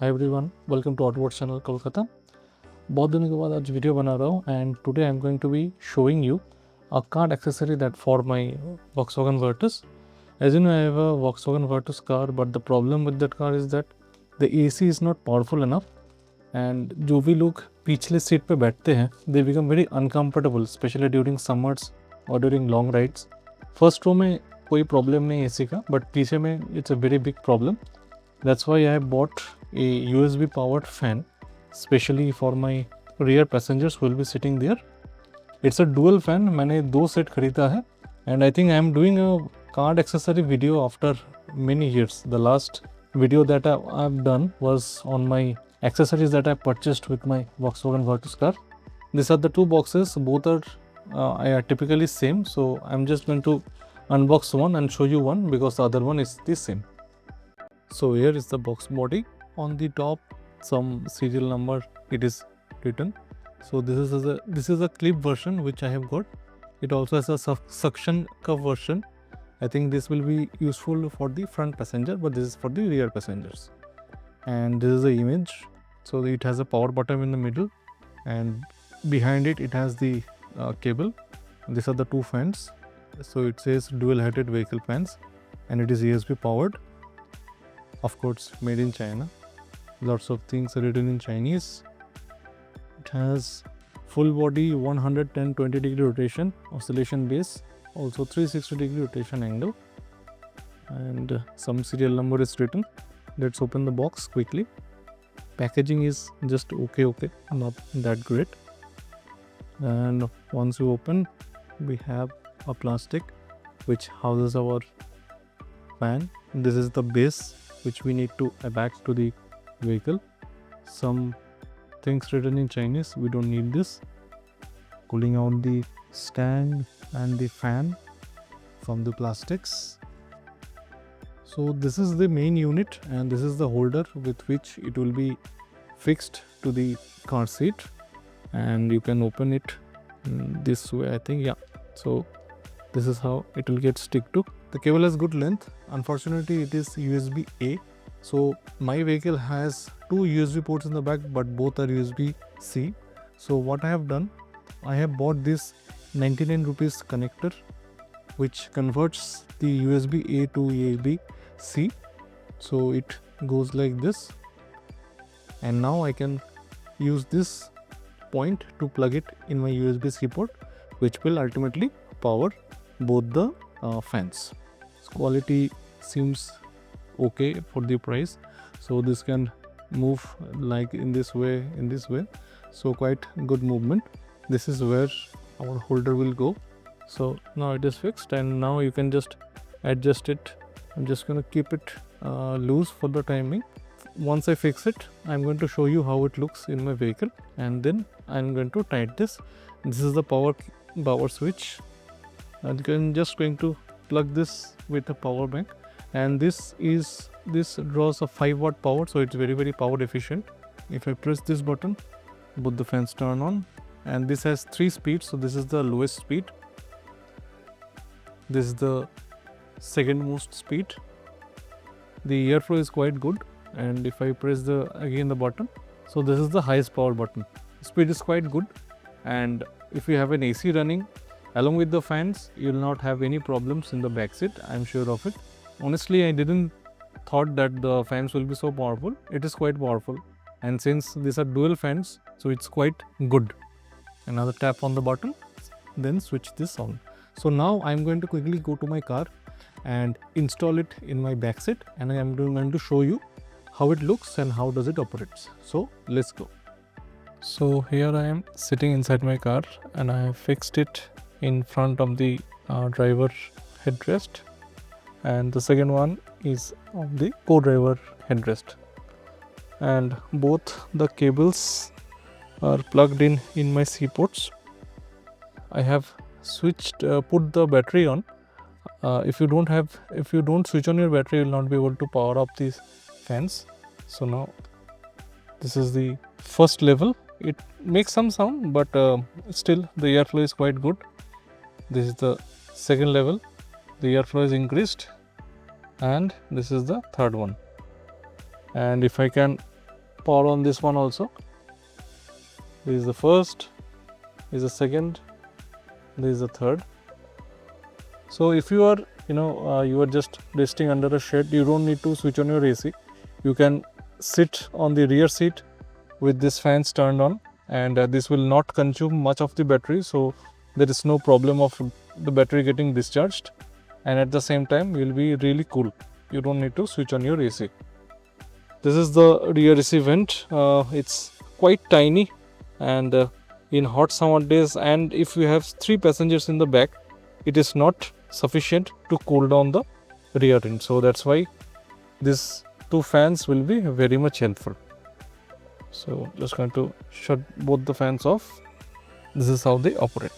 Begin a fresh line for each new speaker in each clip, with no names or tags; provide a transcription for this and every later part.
Hi everyone, welcome to Autobots channel Kolkata. बहुत दिनों के बाद आज वीडियो बना रहा हूँ and today I'm going to be showing you a card accessory that for my Volkswagen Virtus. As you know, I have a Volkswagen Virtus car, but the problem with that car is that the AC is not powerful enough and जो भी लोग पिछले seat पे बैठते हैं they become very uncomfortable, especially during summers or during long rides. First row में कोई problem नहीं AC का, बट पीछे में it's a very big problem. That's why I bought a USB powered fan specially for my rear passengers who will be sitting there. It's a dual fan. मैंने दो set खरीदा है and I think I am doing a card accessory video after many years. The last video that I've done was on my accessories that I purchased with my Volkswagen Virtus car. These are the two boxes. Both are typically same. So I'm just going to unbox one and show you one because the other one is the same. So here is the box body. On the top, some serial number it is written. So this is a clip version which I have got. It also has a suction cup version. I think this will be useful for the front passenger, but this is for the rear passengers. And this is the image. So it has a power button in the middle, and behind it has the cable. These are the two fans. So it says dual-headed vehicle fans, and it is USB powered. Of course, made in China. Lots of things are written in Chinese. It has full body 110-20 degree rotation, oscillation base, also 360 degree rotation angle, and some serial number is written. Let's open the box quickly. Packaging is just okay, not that great. And once you open, we have a plastic which houses our fan. This is the base which we need to attach to the vehicle. Some things written in Chinese, we don't need this. Pulling out the stand and the fan from the plastics. So this is the main unit, and this is the holder with which it will be fixed to the car seat, and you can open it this way, I think. Yeah, so this is how it will get stick to. The cable has good length. Unfortunately, it is USB-A. So my vehicle has two USB ports in the back, but both are USB-C. So what I have done, I have bought this 99 rupees connector, which converts the USB-A to USB-C. So it goes like this. And now I can use this point to plug it in my USB-C port, which will ultimately power both the fans. Quality seems okay for the price, so this can move like in this way, so quite good movement. This is where our holder will go. So now it is fixed, and now you can just adjust it. I'm just going to keep it loose for the timing. Once I fix it, I'm going to show you how it looks in my vehicle, and then I'm going to tighten this. This is the power switch. I'm just going to plug this with a power bank, and this draws a 5-watt power, so it's very power efficient. If I press this button, both the fans turn on, and this has 3 speeds. So this is the lowest speed, this is the second most speed. The airflow is quite good, and if I press the button, so this is the highest power button. Speed is quite good, and if you have an AC running along with the fans, you will not have any problems in the back seat. I'm sure of it. Honestly, I didn't thought that the fans will be so powerful. It is quite powerful, and since these are dual fans, so it's quite good. Another tap on the button, then switch this on. So now I'm going to quickly go to my car and install it in my back seat, and I am going to show you how it looks and how does it operates. So let's go. So here I am sitting inside my car, and I have fixed it in front of the driver headrest, and the second one is on the co-driver headrest, and both the cables are plugged in my C ports. I have put the battery on. If you don't switch on your battery, you will not be able to power up these fans. So now this is the first level. It makes some sound, but still the airflow is quite good. This is the second level. The airflow is increased, and this is the third one. And if I can power on this one also. This is the first, this is the second, this is the third. So if you are you are just resting under a shed, you don't need to switch on your AC. You can sit on the rear seat with this fans turned on, and this will not consume much of the battery, so there is no problem of the battery getting discharged, and at the same time you will be really cool. You don't need to switch on your AC. This is the rear AC vent. It's quite tiny, and in hot summer days, and if you have 3 passengers in the back, it is not sufficient to cool down the rear end. So that's why these 2 fans will be very much helpful. So just going to shut both the fans off. This is how they operate.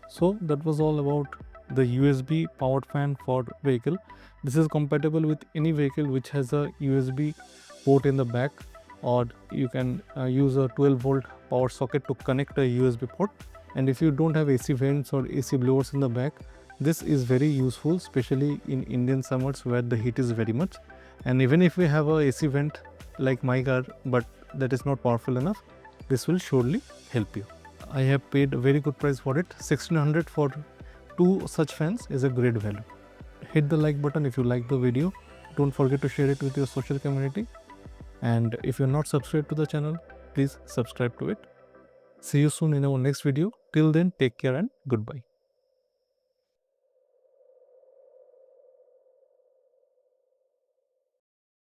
So that was all about the USB powered fan for vehicle. This is compatible with any vehicle which has a USB port in the back, or you can use a 12-volt power socket to connect a USB port. And if you don't have AC vents or AC blowers in the back, this is very useful, especially in Indian summers where the heat is very much. And even if we have a AC vent like my car, but that is not powerful enough, this will surely help you. I have paid a very good price for it. 1600 for 2 such fans is a great value. Hit the like button if you like the video. Don't forget to share it with your social community. And if you're not subscribed to the channel, please subscribe to it. See you soon in our next video. Till then, take care and goodbye.